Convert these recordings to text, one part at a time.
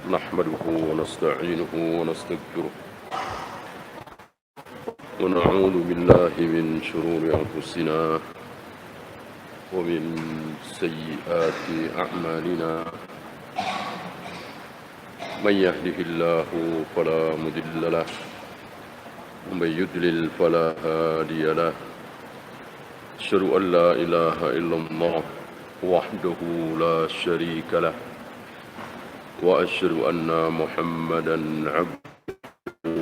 نحمده ونستعينه ونستغفره ونعوذ بالله من شرور أنفسنا ومن سيئات أعمالنا من يهده الله فلا مضل له ومن يضلل فلا هادي له أشهد أن لا إله إلا الله وحده لا شريك له وأشهد أن محمدا عبده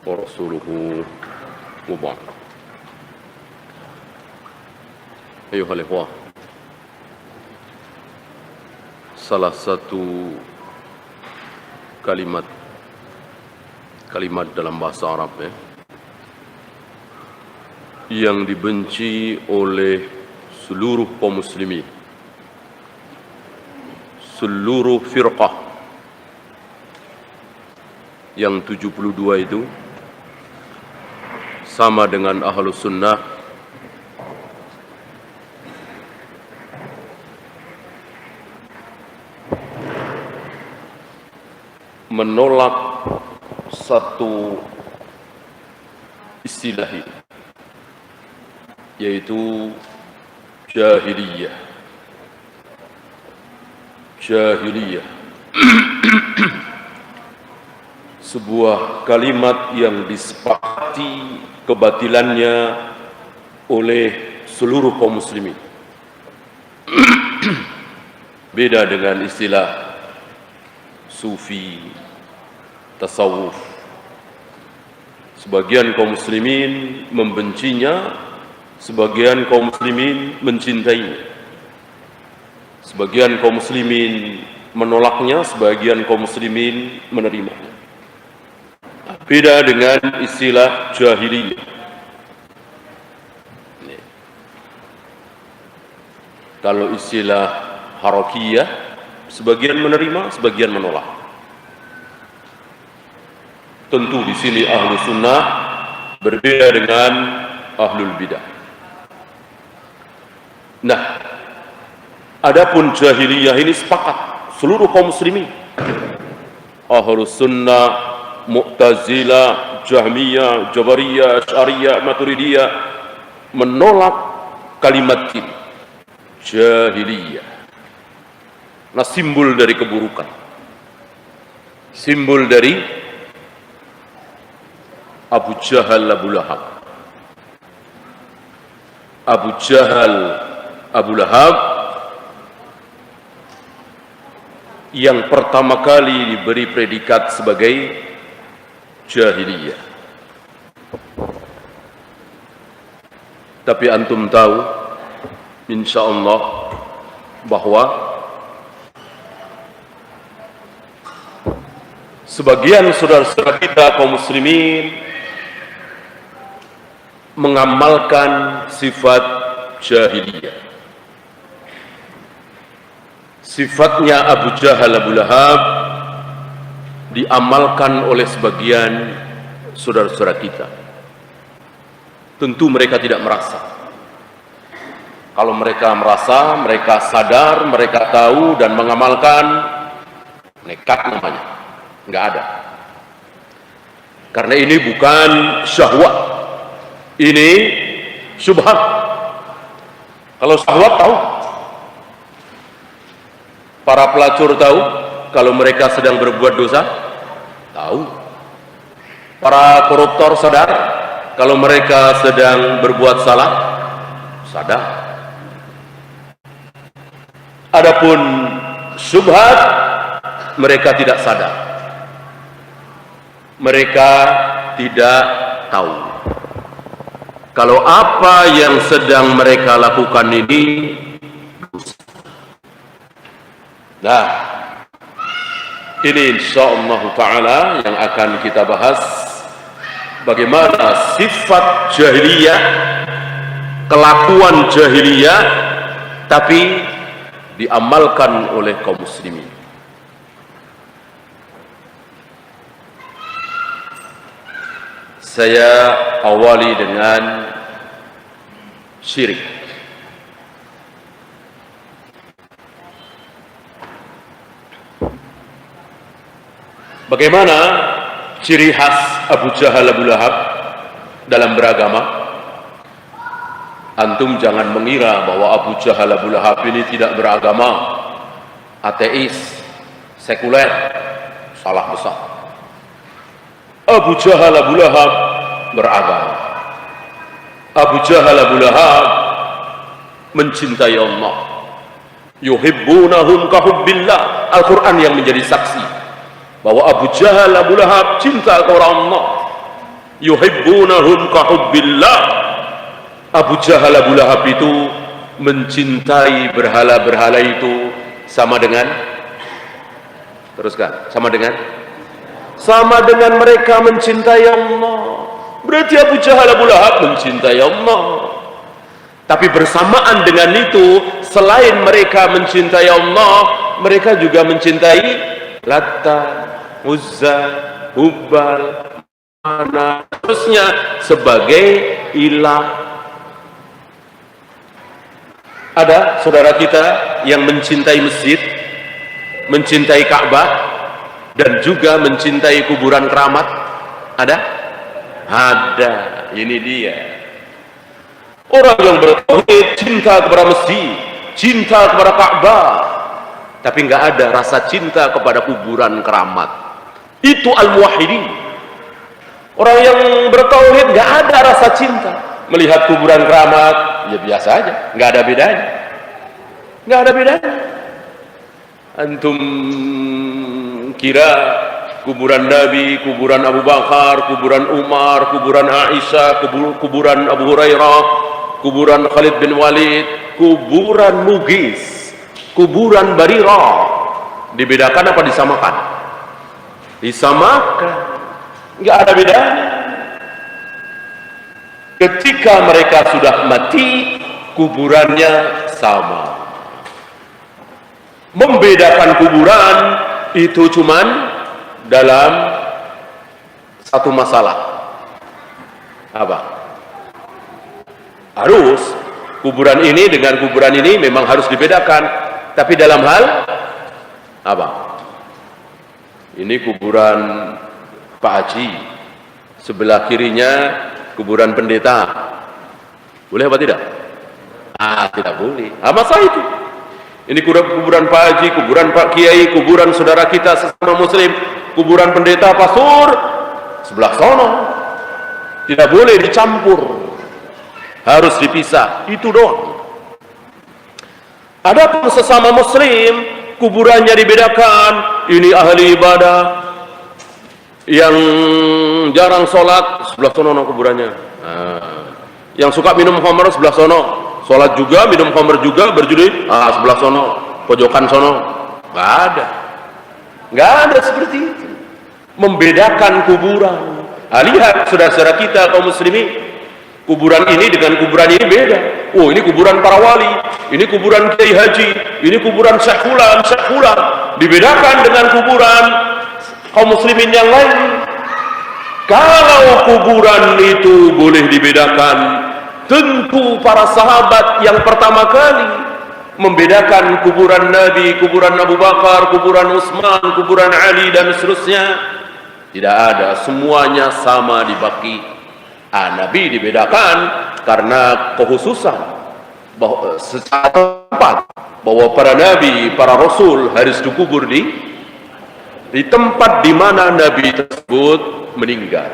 ورسوله وبعد. أيها الإخوة, salah satu kalimat dalam bahasa Arab yang dibenci oleh seluruh kaum muslimin, seluruh firqah yang 72 itu sama dengan Ahlus Sunnah, menolak satu istilah ini, yaitu jahiliyah. Jahiliyah sebuah kalimat yang disepakati kebatilannya oleh seluruh kaum muslimin. Beda dengan istilah sufi, tasawuf. Sebagian kaum muslimin membencinya, sebagian kaum muslimin mencintainya. Sebagian kaum muslimin menolaknya, sebagian kaum muslimin menerimanya. Beda dengan istilah jahiliyah. Kalau istilah harakiyah, sebagian menerima, sebagian menolak. Tentu di sini ahlu sunnah berbeda dengan ahlul bidah. Nah, adapun jahiliyah ini sepakat seluruh kaum muslimin. Ahlus sunnah, Mu'tazilah, Jahmiyah, Jabariyah, Asy'ariyah, Maturidiyah menolak kalimat ini, jahiliyah. Nah, simbol dari keburukan, simbol dari Abu Jahal, Abu Lahab. Abu Jahal, Abu Lahab yang pertama kali diberi predikat sebagai jahiliyah. Tapi antum tahu, insyaallah, bahwa sebagian saudara-saudara kita kaum muslimin mengamalkan sifat jahiliyah. Sifatnya Abu Jahal, Abu Lahab diamalkan oleh sebagian saudara-saudara kita. Tentu mereka tidak merasa. Kalau mereka merasa, mereka sadar, mereka tahu dan mengamalkan, nekat namanya. Enggak ada. Karena ini bukan syahwat, ini syubhat. Kalau syahwat tahu, para pelacur tahu kalau mereka sedang berbuat dosa, tahu. Para koruptor sadar kalau mereka sedang berbuat salah, sadar. Adapun syubhat, mereka tidak sadar, mereka tidak tahu kalau apa yang sedang mereka lakukan ini dosa. Nah, ini insyaallah ta'ala yang akan kita bahas, bagaimana sifat jahiliyah, kelakuan jahiliyah, tapi diamalkan oleh kaum muslimin. Saya awali dengan syirik. Bagaimana ciri khas Abu Jahal Abu Lahab dalam beragama? Antum jangan mengira bahwa Abu Jahal Abu Lahab ini tidak beragama, ateis, sekuler. Salah besar. Abu Jahal Abu Lahab beragama. Abu Jahal Abu Lahab mencintai Allah. Yuhibbunahum kahubbillah. Al-Quran yang menjadi saksi bahwa Abu Jahal Abu Lahab cinta kepada Allah. Yuhibbunahum kahubbillah. Abu Jahal Abu Lahab itu mencintai berhala-berhala itu sama dengan, teruskan, sama dengan mereka mencintai Allah. Berarti Abu Jahal Abu Lahab mencintai Allah. Tapi bersamaan dengan itu, selain mereka mencintai Allah, mereka juga mencintai Latta, Uzza, Hubal, Mana, terusnya sebagai ilah. Ada saudara kita yang mencintai masjid, mencintai Ka'bah, dan juga mencintai kuburan keramat. Ada? Ada. Ini dia. Orang yang bertauhid cinta kepada masjid, cinta kepada Ka'bah, tapi nggak ada rasa cinta kepada kuburan keramat. Itu al-muwahhidin. Orang yang bertauhid nggak ada rasa cinta. Melihat kuburan keramat, ya biasa aja, nggak ada bedanya. Nggak ada bedanya. Antum kira kuburan Nabi, kuburan Abu Bakar, kuburan Umar, kuburan Aisyah, kuburan Abu Hurairah, kuburan Khalid bin Walid, kuburan Mugis, kuburan Barirah, dibedakan apa disamakan? Disamakan. Nggak ada bedanya. Ketika mereka sudah mati, kuburannya sama. Membedakan kuburan itu cuman dalam satu masalah. Apa? Harus kuburan ini dengan kuburan ini memang harus dibedakan. Tapi dalam hal apa? Ini kuburan Pak Haji, sebelah kirinya kuburan pendeta. Boleh apa tidak? Tidak boleh. Masa itu? Ini kuburan Pak Haji, kuburan Pak Kiai, kuburan saudara kita sesama muslim, kuburan pendeta pastor sebelah sono. Tidak boleh dicampur. Harus dipisah. Itu doang. Adapun sesama muslim, kuburannya dibedakan. Ini ahli ibadah yang jarang sholat, sebelah sono kuburannya. Yang suka minum khamr sebelah sono, sholat juga, minum khamr juga, berjudi, sebelah sono, pojokan sono. Nggak ada seperti itu. Membedakan kuburan. Lihat saudara-saudara kita kaum muslimin, kuburan ini dengan kuburan ini beda. Oh, ini kuburan para wali, ini kuburan Kiai Haji, ini kuburan Syekh Fulan, dibedakan dengan kuburan kaum muslimin yang lain. Kalau kuburan itu boleh dibedakan, tentu para sahabat yang pertama kali membedakan kuburan Nabi, kuburan Abu Bakar, kuburan Utsman, kuburan Ali dan seterusnya. Tidak ada, semuanya sama dibagi. Nabi dibedakan karena kekhususan bahwa secara tempat bahwa para nabi, para rasul harus dikubur di tempat di mana nabi tersebut meninggal.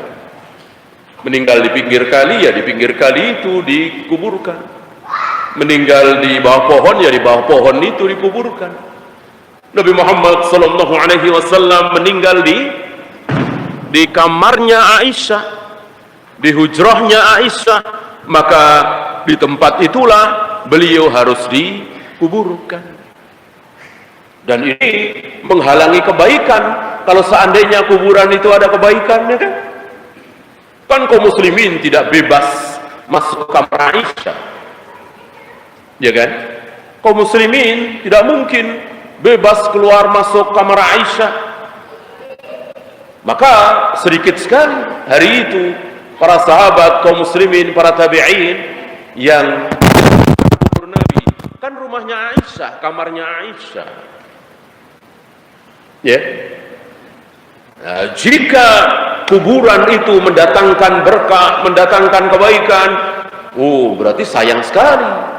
Meninggal di pinggir kali, ya di pinggir kali itu dikuburkan. Meninggal di bawah pohon, ya di bawah pohon itu dikuburkan. Nabi Muhammad sallallahu alaihi wasallam meninggal di kamarnya Aisyah, di hujrahnya Aisyah, maka di tempat itulah beliau harus dikuburkan. Dan ini menghalangi kebaikan. Kalau seandainya kuburan itu ada kebaikannya, kan kaum muslimin tidak bebas masuk kamar Aisyah, ya kan? Kaum muslimin tidak mungkin bebas keluar masuk kamar Aisyah. Maka sedikit sekali hari itu para sahabat kaum muslimin, para tabi'in yang kubur Nabi. Kan rumahnya Aisyah, kamarnya Aisyah, ya. Nah, jika kuburan itu mendatangkan berkah, mendatangkan kebaikan, oh berarti sayang sekali.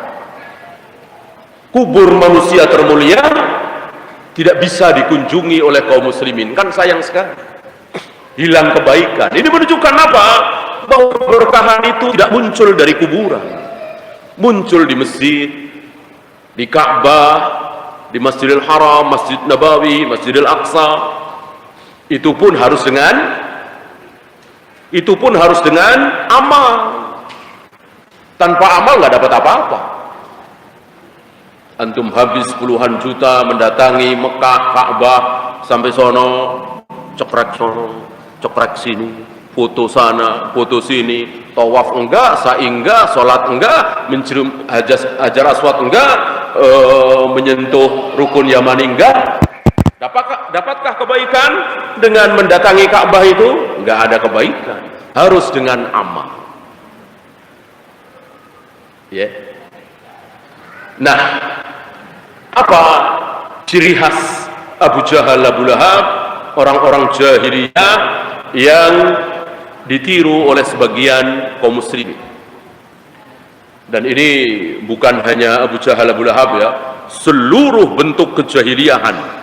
Kubur manusia termulia tidak bisa dikunjungi oleh kaum muslimin, kan sayang sekali. Hilang kebaikan. Ini menunjukkan apa? Bahwa keberkahan itu tidak muncul dari kuburan, muncul di masjid, di Ka'bah, di Masjidil Haram, Masjid Nabawi, Masjidil Aqsa. Itu pun harus dengan amal. Tanpa amal nggak dapat apa-apa. Antum habis puluhan juta mendatangi Mekah, Ka'bah, sampai sono, cekrek sono, cekrek sini, foto sana, foto sini, tawaf enggak, sa'i enggak, sholat enggak, mencium hajar aswad enggak, menyentuh rukun yamani enggak. Dapatkah kebaikan dengan mendatangi Ka'bah itu? Enggak ada kebaikan. Harus dengan amal. Ya. Nah, apa ciri khas Abu Jahal, Abu Lahab, orang-orang jahiliyah yang ditiru oleh sebagian kaum muslimin? Dan ini bukan hanya Abu Jahal, Abu Lahab ya, seluruh bentuk kejahiliyahan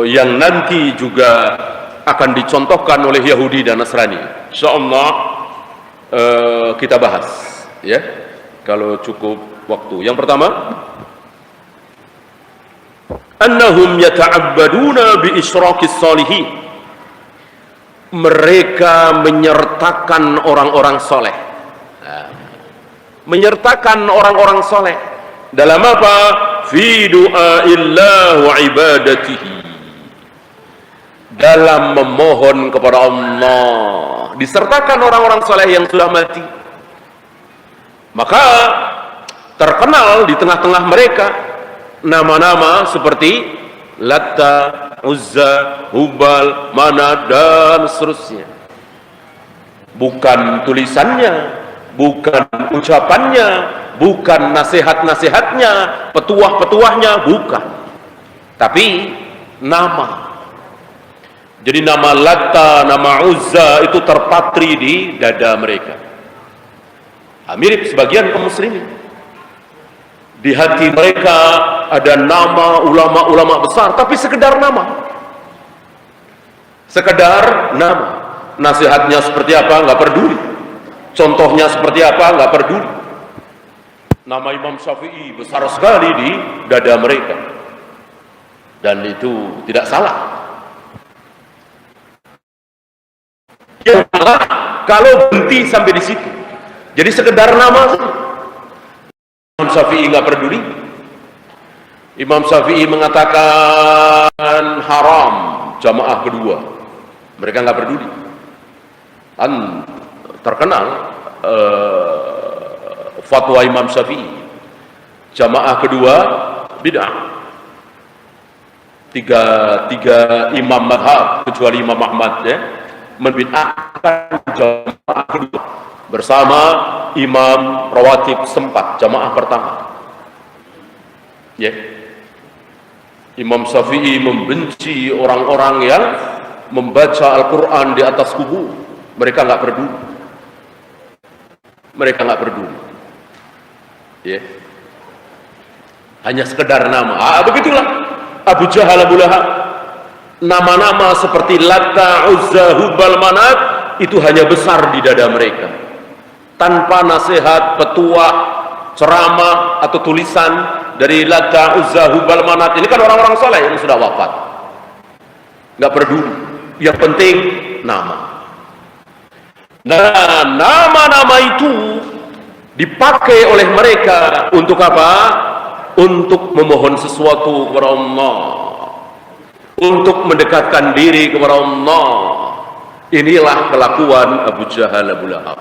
yang nanti juga akan dicontohkan oleh Yahudi dan Nasrani. Insyaallah kita bahas ya, kalau cukup waktu. Yang pertama, annahum yata'abbaduna bi isyraqis salihin. Mereka menyertakan orang-orang soleh. Menyertakan orang-orang soleh dalam apa? Fi du'aillah wa ibadatihi. Dalam memohon kepada Allah. Disertakan orang-orang soleh yang sudah mati. Maka terkenal di tengah-tengah mereka nama-nama seperti Latta, Uzza, Hubal, Manat, dan seterusnya. Bukan tulisannya, bukan ucapannya, bukan nasihat-nasihatnya, petuah-petuahnya, bukan. Tapi nama. Jadi nama Latta, nama Uzza itu terpatri di dada mereka. Mirip sebagian kaum muslimin. Di hati mereka ada nama ulama-ulama besar, tapi sekedar nama. Sekedar nama. Nasihatnya seperti apa, nggak peduli. Contohnya seperti apa, nggak peduli. Nama Imam Syafi'i besar sekali di dada mereka. Dan itu tidak salah. Ya, kalau berhenti sampai di situ. Jadi sekedar nama. Imam Syafi'i nggak peduli. Imam Syafi'i mengatakan haram jamaah kedua. Mereka nggak peduli. Kan terkenal fatwa Imam Syafi'i. Jamaah kedua bid'ah. Tiga imam madhab kecuali Imam Ahmad ya, membid'ahkan jamaah kedua bersama imam rawatib sempat jamaah pertama. Ya. Imam Syafi'i membenci orang-orang yang membaca Al-Quran di atas kubur. Mereka nggak peduli. Mereka nggak peduli. Ya. Hanya sekedar nama. Begitulah Abu Jahal, Abu Lahab. Nama-nama seperti Latta, Uzza, Hubal, Manat itu hanya besar di dada mereka. Tanpa nasihat, petuah, ceramah atau tulisan dari Latta, Uzza, Hubal, Manat. Ini kan orang-orang saleh yang sudah wafat. Nggak peduli. Yang penting nama. Nah, nama-nama itu dipakai oleh mereka untuk apa? Untuk memohon sesuatu kepada Allah, untuk mendekatkan diri kepada Allah. Inilah kelakuan Abu Jahal, Abu Lahab.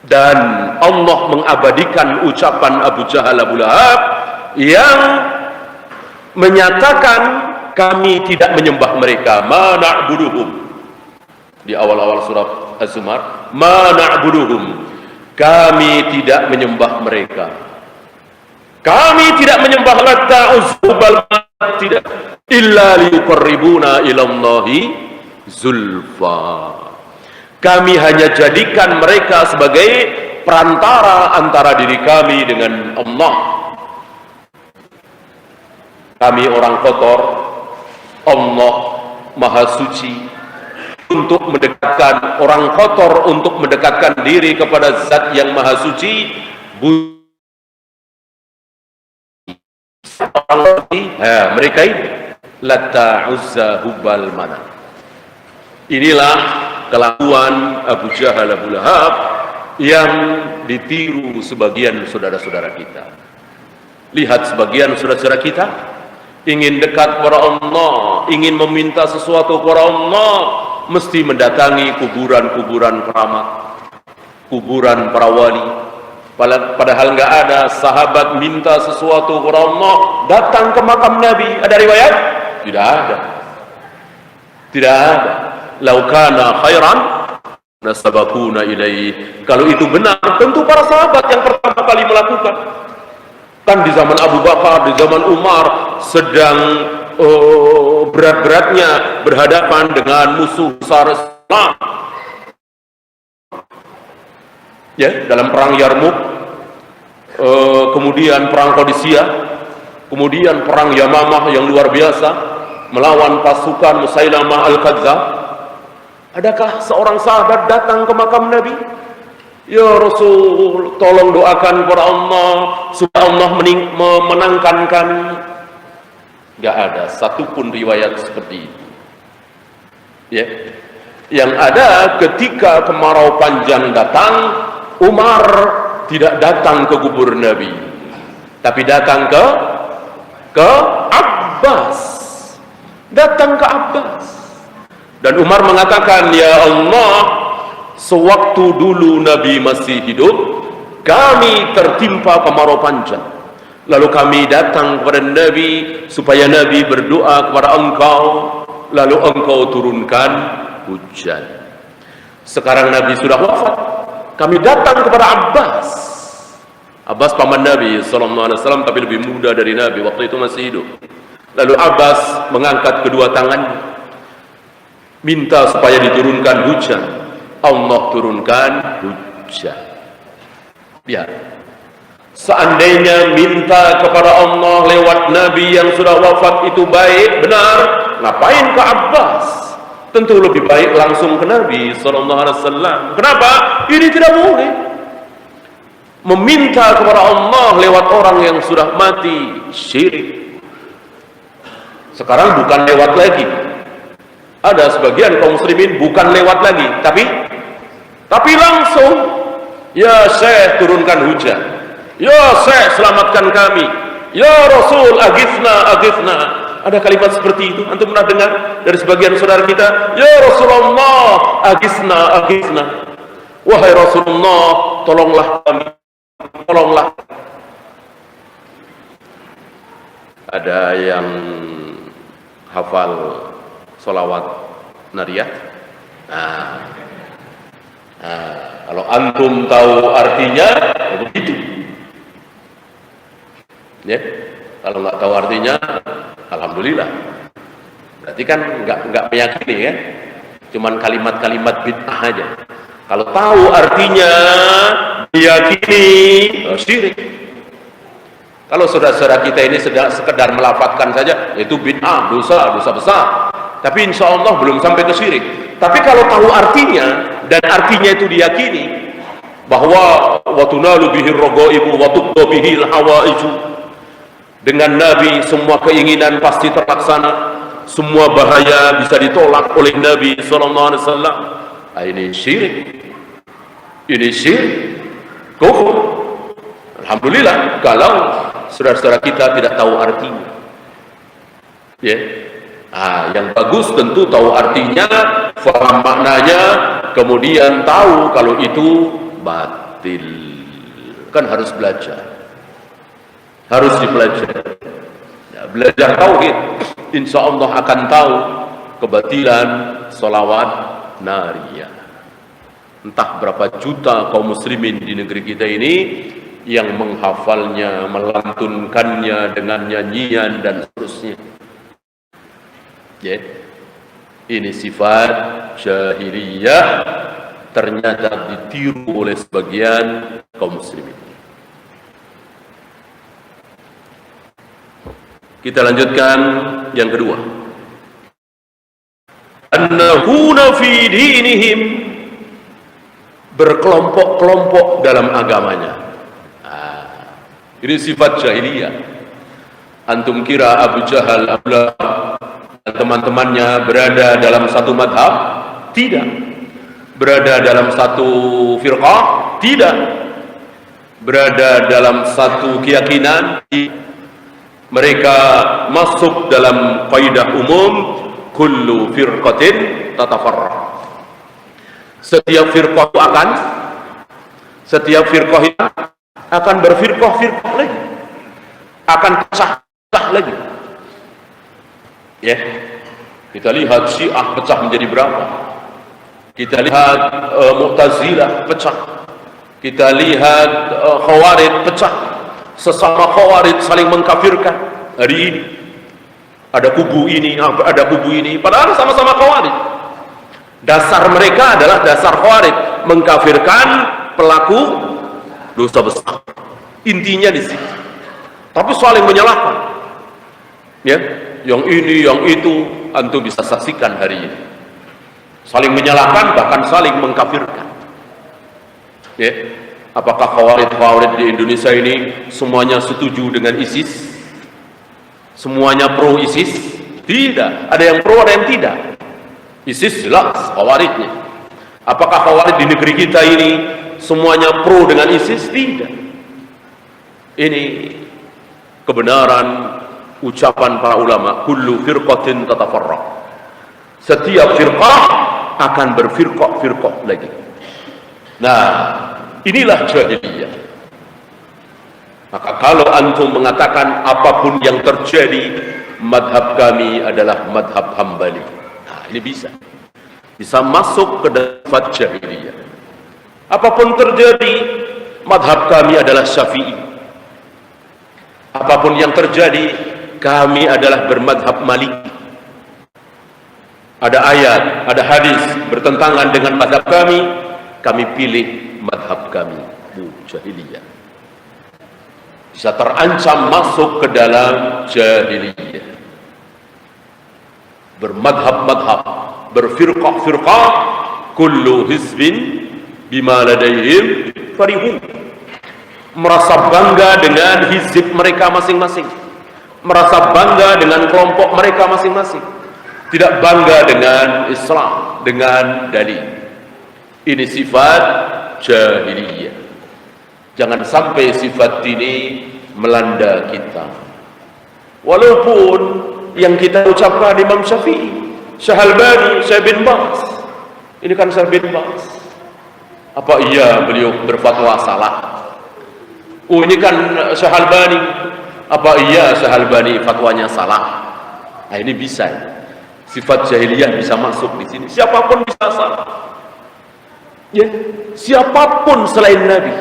Dan Allah mengabadikan ucapan Abu Jahal, Abu Lahab yang menyatakan kami tidak menyembah mereka. Ma na'buduhum. Di awal-awal surat Az-Zumar, ma na'buduhum. Kami tidak menyembah mereka. Kami tidak menyembah Latta, Uzza, Hubal, tidak, illa liyuqarribuna ilallahi zulfa. Kami hanya jadikan mereka sebagai perantara antara diri kami dengan Allah. Kami orang kotor, Allah Maha Suci. Untuk mendekatkan orang kotor, untuk mendekatkan diri kepada Zat yang Maha Suci, mereka ini Latta, Uzza, Hubal, Manat. Inilah kelakuan Abu Jahal, Abu Lahab yang ditiru sebagian saudara-saudara kita. Lihat sebagian saudara-saudara kita ingin dekat kepada Allah, ingin meminta sesuatu kepada Allah, mesti mendatangi kuburan-kuburan keramat, kuburan para wali. Padahal nggak ada sahabat minta sesuatu kepada Allah datang ke makam Nabi. Ada riwayat? Tidak ada. Tidak ada. Laukana khairan nasabakuna ilaih. Kalau itu benar, tentu para sahabat yang pertama kali melakukan. Kan di zaman Abu Bakar, di zaman Umar sedang berat-beratnya berhadapan dengan musuh besar Islam. Ya, dalam perang Yarmuk, kemudian perang Qadisiyah, kemudian perang Yamamah yang luar biasa melawan pasukan Musailamah Al-Kadzdzab. Adakah seorang sahabat datang ke makam Nabi? Ya Rasul, tolong doakan kepada Allah supaya Allah memenangkan kami. Gak ada satupun riwayat seperti itu. Ya. Yang ada ketika kemarau panjang datang, Umar tidak datang ke kubur Nabi, tapi datang ke Abbas. Datang ke Abbas. Dan Umar mengatakan, ya Allah, sewaktu dulu Nabi masih hidup, kami tertimpa kemarau panjang. Lalu kami datang kepada Nabi supaya Nabi berdoa kepada engkau, lalu engkau turunkan hujan. Sekarang Nabi sudah wafat, kami datang kepada Abbas. Abbas paman Nabi SAW, tapi lebih muda dari Nabi, waktu itu masih hidup. Lalu Abbas mengangkat kedua tangannya, minta supaya diturunkan hujan. Allah turunkan hujan. Ya, seandainya minta kepada Allah lewat Nabi yang sudah wafat itu baik, benar, ngapain ke Abbas? Tentu lebih baik langsung ke Nabi SAW. Kenapa? Ini tidak boleh. Meminta kepada Allah lewat orang yang sudah mati, syirik. Sekarang bukan lewat lagi. Ada sebagian kaum muslimin bukan lewat lagi, tapi langsung, ya Syekh turunkan hujan, ya Syekh selamatkan kami, ya Rasul aghithna aghithna. Ada kalimat seperti itu, antum pernah dengar dari sebagian saudara kita? Ya Rasulullah aghithna aghithna. Wahai Rasulullah, tolonglah kami, tolonglah. Ada yang hafal sholawat nariyah? Kalau antum tahu artinya, ya begitu. Ya, kalau nggak tahu artinya, alhamdulillah. Berarti kan nggak meyakini kan? Cuman kalimat-kalimat bid'ah aja. Kalau tahu artinya, diyakini, syirik. Kalau saudara-saudara kita ini sekedar melafadzkan saja, itu bid'ah, dosa besar. Tapi insya Allah belum sampai ke syirik. Tapi kalau tahu artinya, dan artinya itu diyakini, bahwa watunalu bihir rogo'ibu watubba bihil hawaiju. Dengan Nabi semua keinginan pasti terlaksana, semua bahaya bisa ditolak oleh Nabi SAW. Ini syirik. Ini syirik. Kufur. Alhamdulillah kalau saudara-saudara kita tidak tahu artinya. Ya. Yang bagus tentu tahu artinya, faham maknanya, kemudian tahu kalau itu batil. Kan harus belajar. Harus dipelajari. Ya, belajar tauhid, insya Allah akan tahu kebatilan sholawat nariyah. Entah berapa juta kaum muslimin di negeri kita ini yang menghafalnya, melantunkannya dengan nyanyian dan seterusnya. Ya. Ini sifat jahiliyah ternyata ditiru oleh sebagian kaum muslimin. Kita lanjutkan yang kedua. Annahuna fi dinihim, berkelompok-kelompok dalam agamanya. Ini sifat jahiliyah. Antum kira Abu Jahal, Abu Lahab dan teman-temannya berada dalam satu madhab? Tidak. Berada dalam satu firqah? Tidak. Berada dalam satu keyakinan? Mereka masuk dalam kaidah umum, kullu firqatin tatafarraq. Setiap firqah akan berfirqah lagi, akan pecah lagi. Ya, kita lihat Syiah pecah menjadi berapa? Kita lihat Mu'tazilah pecah. Kita lihat Khawarij pecah. Sesama Khawarij saling mengkafirkan. Hari ini ada kubu ini, ada kubu ini, padahal sama-sama Khawarij. Dasar mereka adalah dasar Khawarij, mengkafirkan pelaku dosa besar. Intinya di situ. Tapi saling menyalahkan. Ya, yang ini, yang itu, antum bisa saksikan hari ini. Saling menyalahkan, bahkan saling mengkafirkan. Ya, apakah Khawarij di Indonesia ini semuanya setuju dengan ISIS? Semuanya pro ISIS? Tidak. Ada yang pro, ada yang tidak. ISIS jelas Khawarijnya. Apakah Khawarij di negeri kita ini semuanya pro dengan ISIS? Tidak. Ini kebenaran ucapan para ulama, kullu firqatin tatafarraq. Setiap firqah akan berfirqah lagi. Nah, inilah jahiliyah. Maka kalau antum mengatakan apapun yang terjadi, madhab kami adalah madhab Hambali. Nah, ini bisa masuk ke dalam jahiliyah. Apapun terjadi, madhab kami adalah Syafi'i. Apapun yang terjadi, kami adalah bermadhab Maliki. Ada ayat, ada hadis bertentangan dengan madhab kami pilih madhab kami, jahiliyah. Bisa terancam masuk ke dalam jahiliyah. Bermadhab-madhab, berfirqah-firqah, kullu hizbin bima ladaihim farihun. Merasa bangga dengan hizib mereka masing-masing, merasa bangga dengan kelompok mereka masing-masing, tidak bangga dengan Islam, dengan dalil. Ini sifat jahiliyah. Jangan sampai sifat ini melanda kita. Walaupun yang kita ucapkan Imam Syafi'i, Syekh Albani, Syekh bin Baz. Ini kan Syekh bin Baz. Apa iya beliau berfatwa salah? Oh, ini kan Syekh Albani. Apa iya Syekh Albani fatwanya salah? Nah, ini bisa. Sifat jahiliyah bisa masuk di sini. Siapapun bisa salah. Ya, siapapun selain Nabi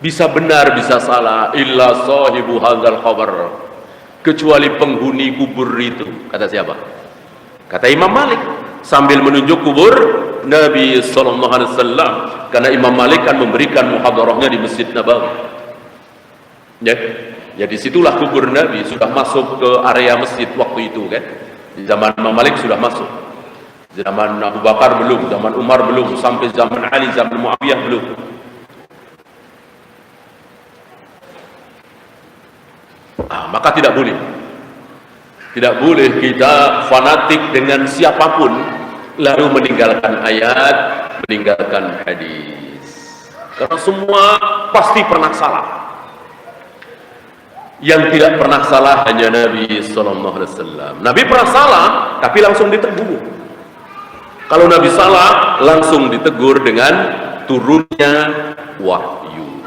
bisa benar, bisa salah. Illa sahibu hadzal qabr, kecuali penghuni kubur itu. Kata siapa? Kata Imam Malik sambil menunjuk kubur Nabi sallallahu alaihi wasallam, karena Imam Malik kan memberikan muhadarahnya di Masjid Nabawi. Ya, disitulah kubur Nabi sudah masuk ke area masjid waktu itu kan. Di zaman Imam Malik sudah masuk. Zaman Abu Bakar belum, zaman Umar belum, sampai zaman Ali, zaman Muawiyah belum. Maka tidak boleh kita fanatik dengan siapapun lalu meninggalkan ayat, meninggalkan hadis, karena semua pasti pernah salah. Yang tidak pernah salah hanya Nabi sallallahu alaihi wasallam. Nabi pernah salah tapi langsung ditegur. Kalau Nabi salah langsung ditegur dengan turunnya wahyu.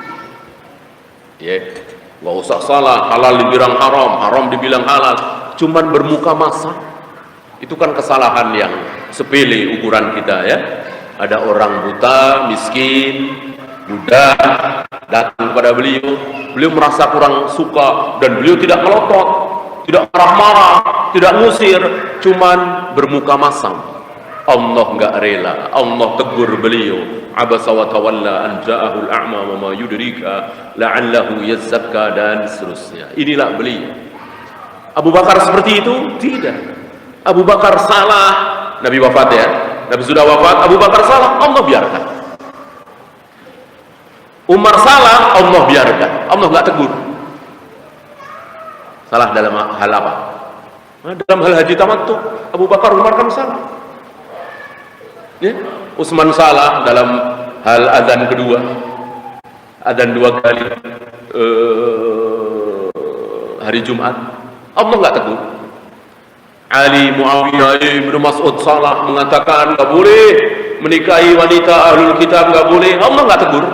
Nggak usah salah, halal dibilang haram, haram dibilang halal, cuman bermuka masa. Itu kan kesalahan yang sepele ukuran kita ya. Ada orang buta, miskin, budak datang kepada beliau merasa kurang suka dan beliau tidak melotot. tidak marah-marah, tidak ngusir, cuman bermuka masam. Allah nggak rela, Allah tegur beliau, abasa wa tawalla an ja'ahul a'ma wa ma yudrika la'allahu yazzakka, dan seterusnya. Inilah beliau. Abu Bakar seperti itu? Tidak. Abu Bakar salah, Nabi wafat ya, Nabi sudah wafat, Abu Bakar salah, Allah biarkan. Umar salah, Allah biarkan, Allah nggak tegur. Salah dalam hal apa? Nah, dalam hal haji tamattu, Abu Bakar, Umar kan salah. Ya? Utsman salah dalam hal azan kedua, azan 2 kali hari Jumat, Allah nggak tegur. Ali, Muawiyah, Ibnu Mas'ud salah mengatakan nggak boleh menikahi wanita ahlul kitab, nggak boleh, Allah nggak tegur.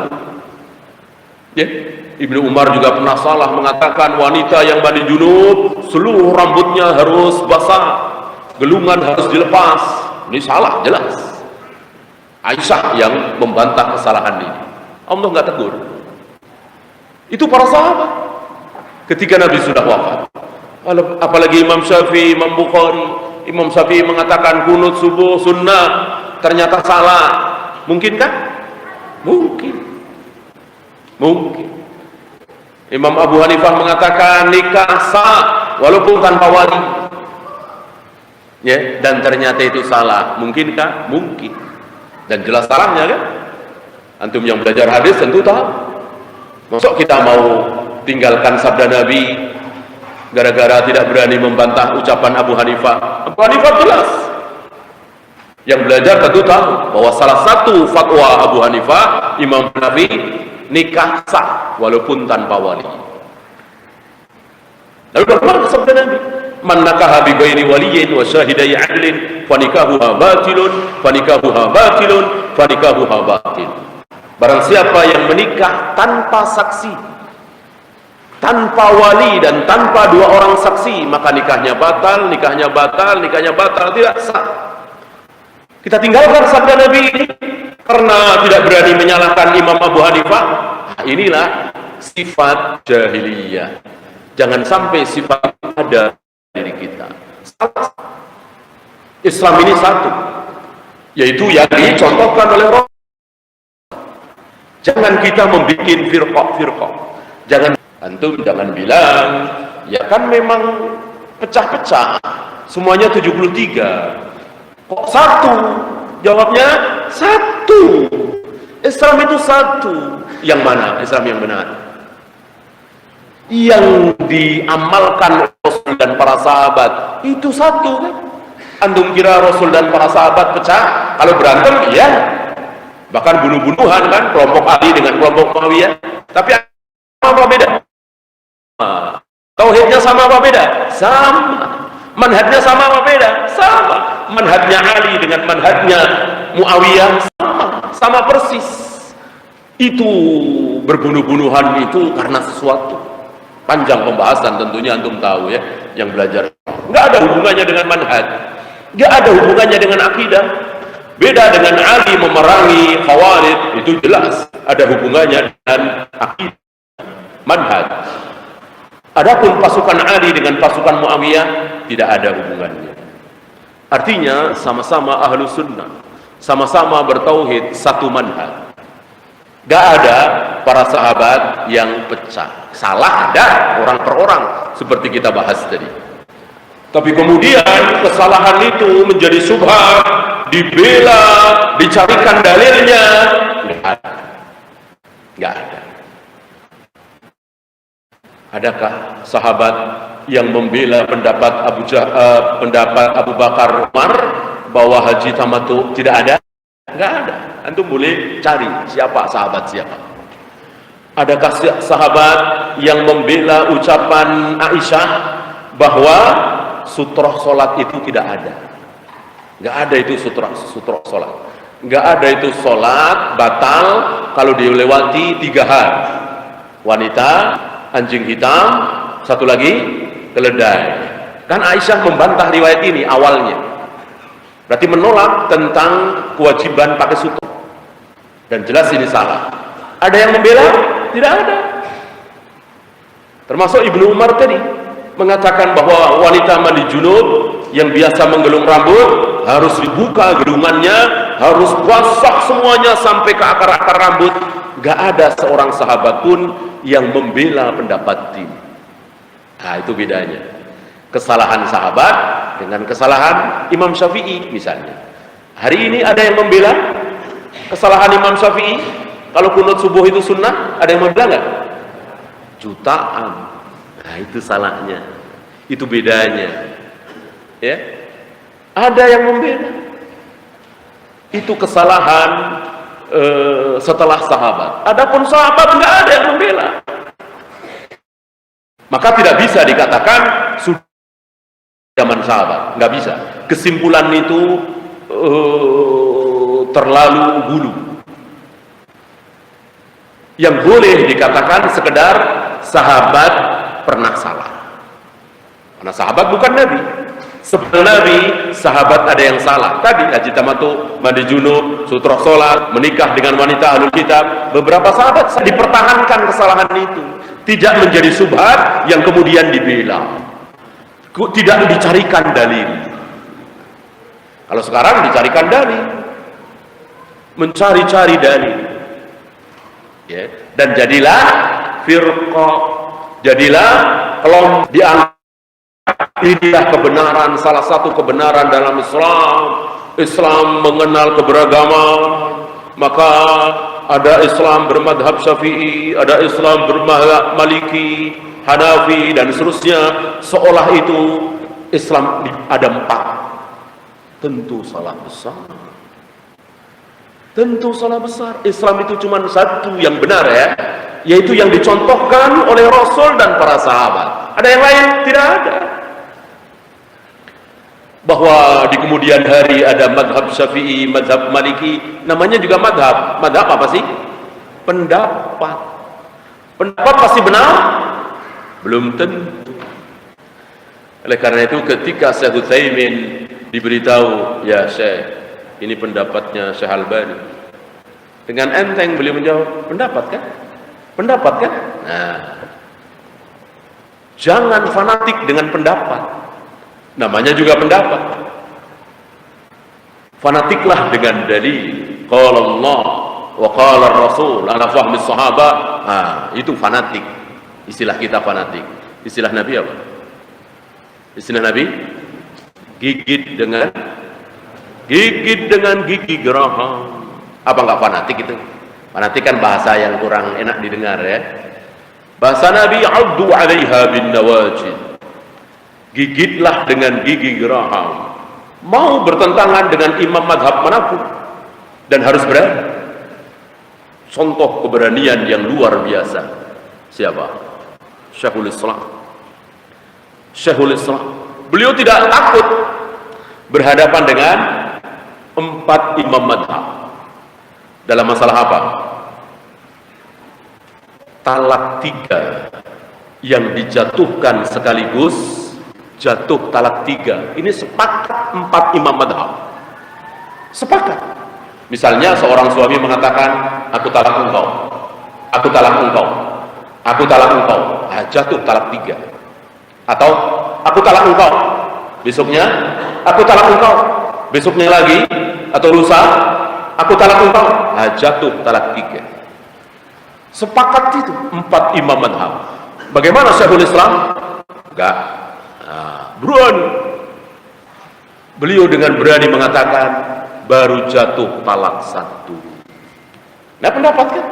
Ya? Ibnu Umar juga pernah salah mengatakan wanita yang mandi junub seluruh rambutnya harus basah, gelungan harus dilepas. Ini salah jelas. Aisyah yang membantah kesalahan ini, Allah nggak tegur. Itu para sahabat ketika Nabi sudah wafat. Apalagi Imam Syafi'i, Imam Bukhari. Imam Syafi'i mengatakan kunut subuh sunnah, ternyata salah. Mungkin kan? Mungkin. Imam Abu Hanifah mengatakan nikah sah walaupun tanpa wali. Ya, dan ternyata itu salah. Mungkinkah? Mungkin. Dan jelas salahnya kan? Antum yang belajar hadis tentu tahu. Masuk kita mau tinggalkan sabda Nabi gara-gara tidak berani membantah ucapan Abu Hanifah? Abu Hanifah jelas. Yang belajar tentu tahu bahwa salah satu fatwa Abu Hanifah, Imam Nabi, nikah sah walaupun tanpa wali. Lalu bagaimana sabda Nabi? Man nakaha bi ghairi waliyyin wa syahidai 'adlin fa nikahuha batilun fa nikahuha batilun fa nikahuha batil. Barang siapa yang menikah tanpa saksi, tanpa wali dan tanpa 2 orang saksi, maka nikahnya batal, nikahnya batal, nikahnya batal, tidak sah. Kita tinggalkan sabda Nabi ini karena tidak berani menyalahkan Imam Abu Hanifah. Nah, inilah sifat jahiliyah. Jangan sampai sifat ada diri kita. Islam ini satu, yaitu yang dicontohkan oleh Rasul. Jangan kita membuat firqah. Antum jangan bilang ya kan memang pecah-pecah, semuanya 73. Kok satu? Jawabnya satu. Islam itu satu. Yang mana Islam yang benar? Yang diamalkan Rasul dan para sahabat itu satu kan? Antum kira Rasul dan para sahabat pecah? Kalau berantem iya, bahkan bunuh-bunuhan kan, kelompok Ali dengan kelompok Muawiyah. Tapi apa beda? Tauhidnya sama apa beda? Sama. Manhajnya sama apa beda? Sama. Manhajnya Ali dengan manhajnya Muawiyah sama persis. Itu berbunuh-bunuhan itu karena sesuatu. Panjang pembahasan tentunya antum tahu ya, yang belajar. Nggak ada hubungannya dengan manhaj, nggak ada hubungannya dengan akidah. Beda dengan Ali memerangi Khawarij, itu jelas ada hubungannya dengan akidah, manhaj. Adapun pasukan Ali dengan pasukan Muawiyah tidak ada hubungannya. Artinya sama-sama ahlu sunnah, sama-sama bertauhid, satu manhaj. Gak ada para sahabat yang pecah. Salah ada orang per orang seperti kita bahas tadi. Tapi kemudian kesalahan itu menjadi syubhat, dibela, dicarikan dalilnya. Gak ada. Adakah sahabat yang membela pendapat Abu Bakar Umar bahwa haji tamattu tidak ada? Enggak ada. Antum boleh cari siapa sahabat siapa. Adakah sahabat yang membela ucapan Aisyah bahwa sutroh solat itu tidak ada? Enggak ada itu sutroh solat. Enggak ada itu solat batal kalau dilewati 3 hal. Wanita, anjing hitam, satu lagi keledai. Kan Aisyah membantah riwayat ini awalnya. Berarti menolak tentang kewajiban pakai sutroh. Dan jelas ini salah. Ada yang membela? Tidak ada. Termasuk Ibnu Umar tadi. mengatakan bahwa wanita mandi junub yang biasa menggelung rambut harus dibuka gedungannya, harus basah semuanya sampai ke akar-akar rambut. Gak ada seorang sahabat pun yang membela pendapat ini. Nah, itu bedanya kesalahan sahabat dengan kesalahan Imam Syafi'i misalnya. Hari ini ada yang membela kesalahan Imam Syafi'i, kalau kunut subuh itu sunnah, ada yang membela nggak? Jutaan. Nah, itu salahnya, itu bedanya. Ya, ada yang membela. Itu kesalahan setelah sahabat. Adapun sahabat nggak ada yang membela. Maka tidak bisa dikatakan sudah zaman sahabat, nggak bisa. Kesimpulan itu terlalu bulu. Yang boleh dikatakan sekedar sahabat pernah salah. Karena sahabat bukan Nabi. Sebelum Nabi, sahabat ada yang salah. Tadi haji tamattu, mandi junub, sutroh sholat, menikah dengan wanita ahlul kitab. Beberapa sahabat dipertahankan kesalahan itu, tidak menjadi subhat yang kemudian dibela, tidak dicarikan dalil. Kalau sekarang dicarikan dalil, mencari-cari dalil, ya. Dan jadilah firqah, jadilah kelompok di antara. Inilah kebenaran, salah satu kebenaran dalam Islam. Islam mengenal keberagaman. Maka ada Islam bermadhab Syafi'i, ada Islam bermadhab Maliki, Hanafi, dan seterusnya. Seolah itu Islam ada 4. Tentu salah besar. Tentu salah besar. Islam itu cuma satu yang benar, ya, yaitu yang dicontohkan oleh Rasul dan para sahabat. Ada yang lain? Tidak ada. Bahwa di kemudian hari ada madhab Syafi'i, madhab Maliki, namanya juga madhab. Madhab apa sih? Pendapat. Pendapat pasti benar? Belum tentu. Oleh karena itu ketika Syekh Utsaimin diberitahu, ya Syekh, ini pendapatnya Syekh Albani, dengan enteng beliau menjawab, pendapat kan? Pendapat kan? Nah, jangan fanatik dengan pendapat. Namanya juga pendapat. Fanatiklah dengan dalil. Qala Allah wa qala Rasul ala fahmi sahabat. Nah, itu fanatik. Istilah kita fanatik. Istilah Nabi apa? Istilah Nabi gigit dengan gigi geraham. Apa enggak fanatik itu? Fanatik kan bahasa yang kurang enak didengar, ya. Bahasa Nabi, addu 'alaiha bin nawajid. Gigitlah dengan gigi geraham. Mau bertentangan dengan imam madhab manapun, dan harus berani. Contoh keberanian yang luar biasa siapa? Syekhul Islam. Syekhul Islam, beliau tidak takut berhadapan dengan 4 imam madhab. Dalam masalah apa? Talak 3 yang dijatuhkan sekaligus, jatuh talak 3. Ini sepakat 4 imam madhab. Sepakat. Misalnya seorang suami mengatakan, aku talak engkau, aku talak engkau, aku talak engkau. Nah, jatuh talak 3. Atau aku talak engkau, besoknya aku talak engkau, besoknya lagi, atau lusa aku talak engkau. Nah, jatuh talak 3. Sepakat itu 4 imam madhab. Bagaimana Syekhul Islam? Enggak. Berani. Beliau dengan berani mengatakan baru jatuh talak 1. Nah, pendapat kan?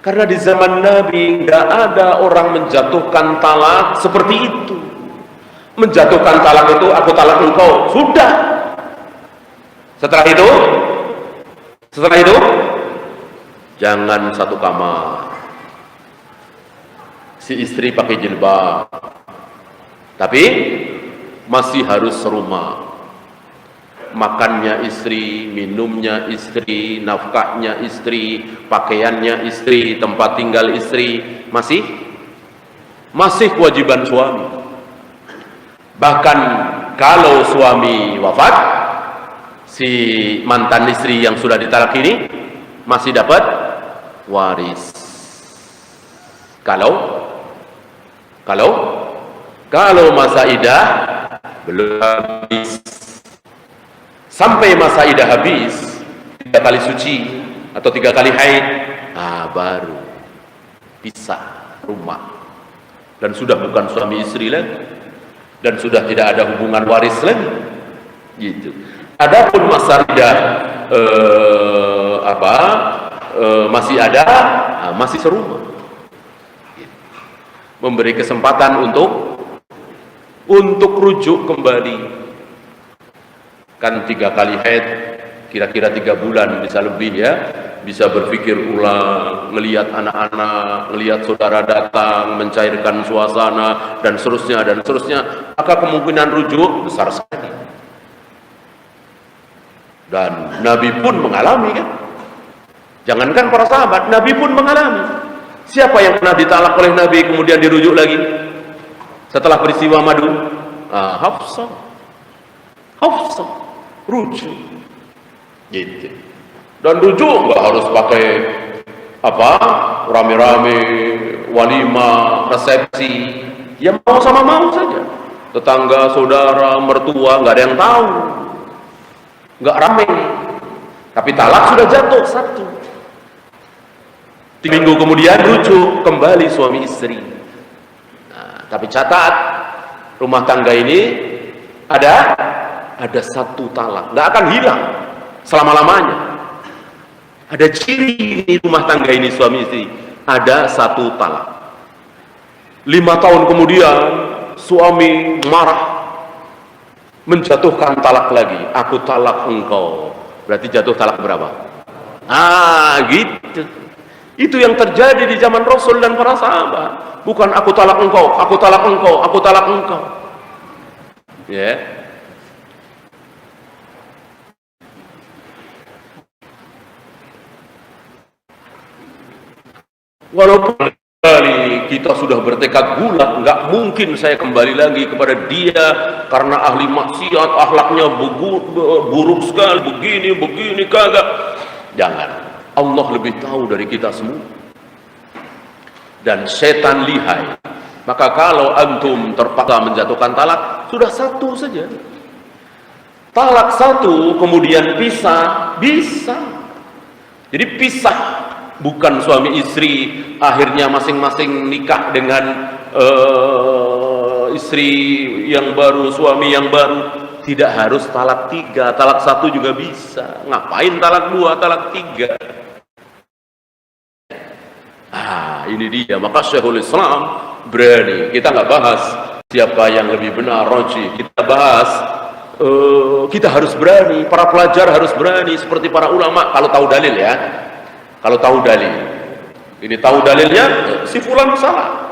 Karena di zaman Nabi nggak ada orang menjatuhkan talak seperti itu. Menjatuhkan talak itu, aku talak engkau, sudah. Setelah itu jangan satu kamar. Si istri pakai jilbab, tapi masih harus serumah. Makannya istri, minumnya istri, nafkahnya istri, pakaiannya istri, tempat tinggal istri, masih kewajiban suami. Bahkan kalau suami wafat, si mantan istri yang sudah ditalak ini masih dapat waris. Kalau Kalau masa idah belum habis, sampai masa idah habis 3 kali suci atau 3 kali haid, baru pisah rumah, dan sudah bukan suami istri lagi, dan sudah tidak ada hubungan waris lagi, gitu. Adapun masa idah masih ada, masih serumah, memberi kesempatan untuk rujuk kembali. Kan 3 kali haid, kira-kira 3 bulan bisa lebih ya, bisa berpikir ulang, ngelihat anak-anak, ngelihat saudara datang, mencairkan suasana, dan seterusnya, maka kemungkinan rujuk besar sekali. Dan Nabi pun mengalami, kan? Jangankan para sahabat, Nabi pun mengalami. Siapa yang pernah ditalak oleh Nabi kemudian dirujuk lagi setelah peristiwa madu? Hafsah rujuk, gitu. Dan rujuk nggak harus pakai rame-rame, walimah, resepsi. Ya mau sama mau saja, tetangga, saudara, mertua, nggak ada yang tahu, nggak rame. Tapi talak sudah jatuh 1 minggu kemudian rujuk kembali suami istri. Tapi catat, rumah tangga ini ada 1 talak, nggak akan hilang selama-lamanya. Ada ciri di rumah tangga ini, suami istri, ada 1 talak. 5 tahun kemudian suami marah, menjatuhkan talak lagi. Aku talak engkau. Berarti jatuh talak berapa? Gitu. Itu yang terjadi di zaman Rasul dan para sahabat. Bukan aku talak engkau, aku talak engkau, aku talak engkau. Ya. Walaupun kita sudah bertekad bulat, nggak mungkin saya kembali lagi kepada dia karena ahli maksiat, akhlaknya buruk sekali, begini kagak. Jangan. Allah lebih tahu dari kita semua, dan setan lihai. Maka kalau antum terpaksa menjatuhkan talak, sudah 1 saja. Talak 1 kemudian pisah, bisa. Jadi pisah, bukan suami istri akhirnya masing-masing nikah dengan istri yang baru, suami yang baru. Tidak harus talak 3, talak 1 juga bisa. Ngapain talak 2, talak 3? Ini dia. Maka Syekhul Islam berani. Kita nggak bahas siapa yang lebih benar, roji. Kita bahas kita harus berani. Para pelajar harus berani seperti para ulama. Kalau tahu dalil, ya. Kalau tahu dalil. Ini tahu dalilnya, si fulan salah.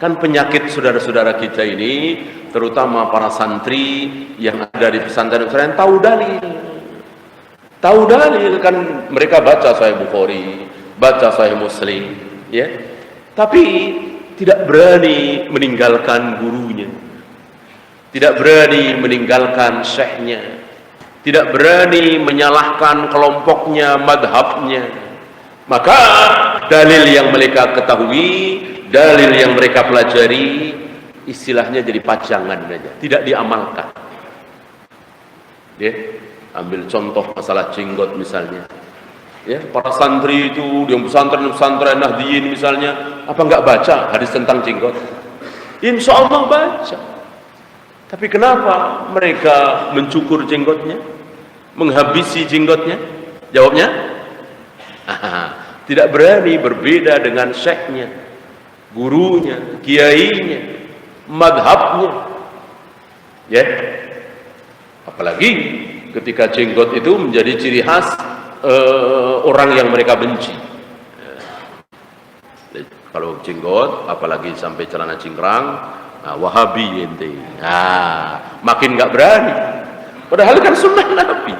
Kan penyakit saudara-saudara kita ini, terutama para santri yang ada di pesantren-pesantren, tahu dalil. Tahu dalil, kan mereka baca Sahih Bukhari, baca Sahih Muslim, ya. Tapi tidak berani meninggalkan gurunya, tidak berani meninggalkan syekhnya, tidak berani menyalahkan kelompoknya, madhabnya. Maka dalil yang mereka ketahui, dalil yang mereka pelajari, istilahnya jadi pajangan saja, tidak diamalkan. Ya, ambil contoh masalah jenggot misalnya. Ya, para santri itu yang pesantren Nahdiyin misalnya, apa enggak baca hadis tentang jenggot? Insya Allah baca. Tapi kenapa mereka mencukur jenggotnya, menghabisi jenggotnya? Jawabnya, tidak berani berbeda dengan syekhnya, gurunya, kiainya, madhabnya. Ya, apalagi ketika jenggot itu menjadi ciri khas orang yang mereka benci. Kalau jenggot, apalagi sampai celana cingkrang, Wahabi ente. Makin nggak berani. Padahal kan sunnah Nabi.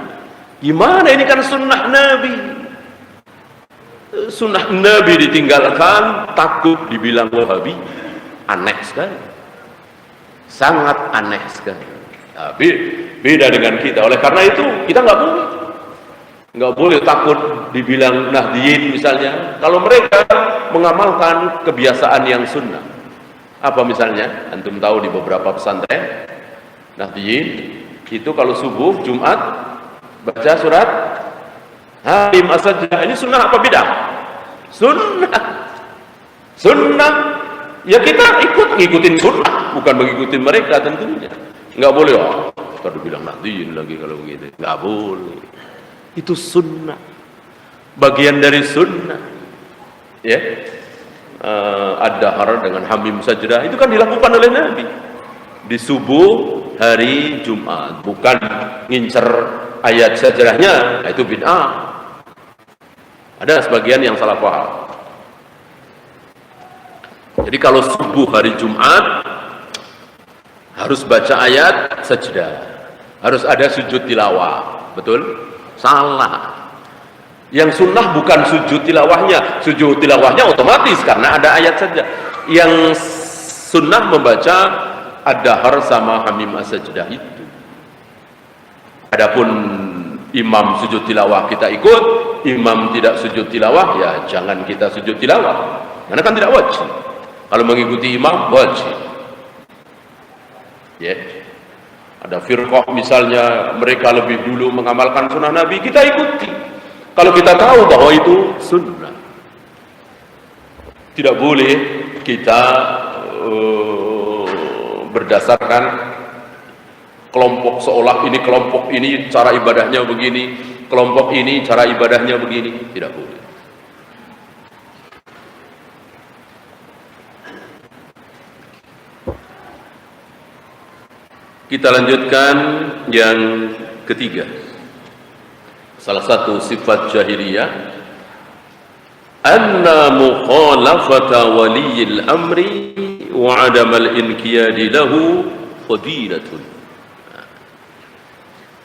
Gimana ini kan sunnah Nabi? Sunnah Nabi ditinggalkan, takut dibilang Wahabi. Aneh sekali. Sangat aneh sekali. Beda dengan kita. Oleh karena itu kita nggak boleh takut dibilang Nahdiyin misalnya, kalau mereka mengamalkan kebiasaan yang sunnah. Apa misalnya? Antum tahu di beberapa pesantren Nahdliyin itu kalau subuh Jumat baca surat Hamim As-Sajdah. Ini sunnah apa bidah? Sunnah. Ya kita ngikutin sunnah, bukan mengikuti mereka tentunya. Nggak boleh, kalau bilang Nahdliyin lagi kalau begitu. Nggak boleh. Itu sunnah. Bagian dari sunnah. Ya. Ad-Dahar dengan Hamim Sajdah itu kan dilakukan oleh Nabi di subuh hari Jumat, bukan ngincer ayat sajdahnya. Itu bid'ah. Ada sebagian yang salah paham. Jadi kalau subuh hari Jumat harus baca ayat sajdah, harus ada sujud tilawah, betul? Salah. Yang sunnah bukan sujud tilawahnya. Sujud tilawahnya otomatis karena ada ayat saja. Yang sunnah membaca Ad-Dahar sama Hamim As-Sajdah itu. Adapun imam sujud tilawah kita ikut, imam tidak sujud tilawah, ya jangan kita sujud tilawah. Karena kan tidak wajib. Kalau mengikuti imam wajib. Ya. Ada firqah misalnya mereka lebih dulu mengamalkan sunnah Nabi, kita ikuti. Kalau kita tahu bahwa itu sunnah, tidak boleh kita berdasarkan kelompok seolah ini kelompok ini cara ibadahnya begini, kelompok ini cara ibadahnya begini, tidak boleh. Kita lanjutkan yang ketiga. Salah satu sifat jahiliyah, anna mukhalafata waliyil amri wa adamal inqiyadi lahu fadilatun.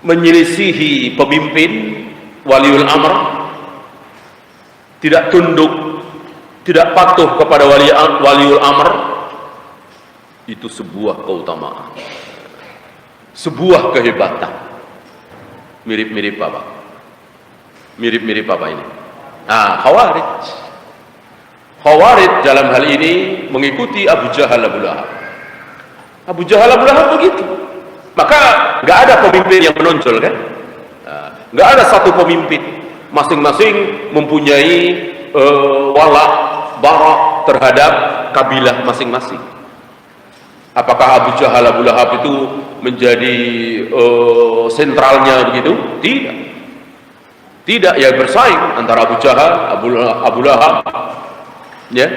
Menyelisihi pemimpin waliul amr, tidak tunduk, tidak patuh kepada waliul amr, itu sebuah keutamaan, sebuah kehebatan. Mirip-mirip apa? Mirip-mirip apa ini? Khawarij. Khawarij dalam hal ini mengikuti Abu Jahal Abu Lahab. Abu Jahal Abu Lahab begitu. Maka nggak ada pemimpin yang menonjol kan? Nggak ada satu pemimpin. Masing-masing mempunyai wala bara terhadap kabilah masing-masing. Apakah Abu Jahal Abu Lahab itu menjadi sentralnya begitu? Tidak. Tidak, ya bersaing antara Abu Jahal, Abu Lahab, ya,